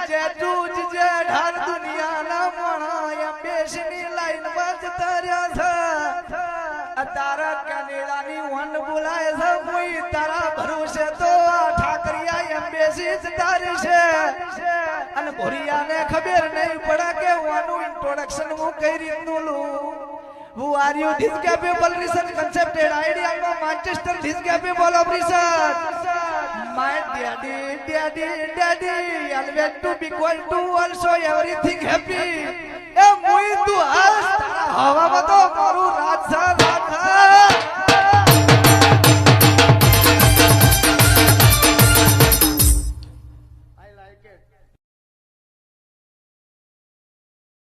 જે તું જે ઢાર દુનિયાના મણા બેસની લાઈન માં જતા રહ્યા છે તારા કેનેડાની વન બોલાય છે કોઈ તારા ભરોસે તો ઠાકરિયા એમ બેસી જતા રહેશે અને ભોરિયાને ખબર નહીં પડે કે વાનું ઇન્ટ્રોડક્શન હું કઈ રીતનું લઉં. Who are you? This capable research concepted idea of Manchester. This capable of research. My daddy, always to be equal to also everything happy.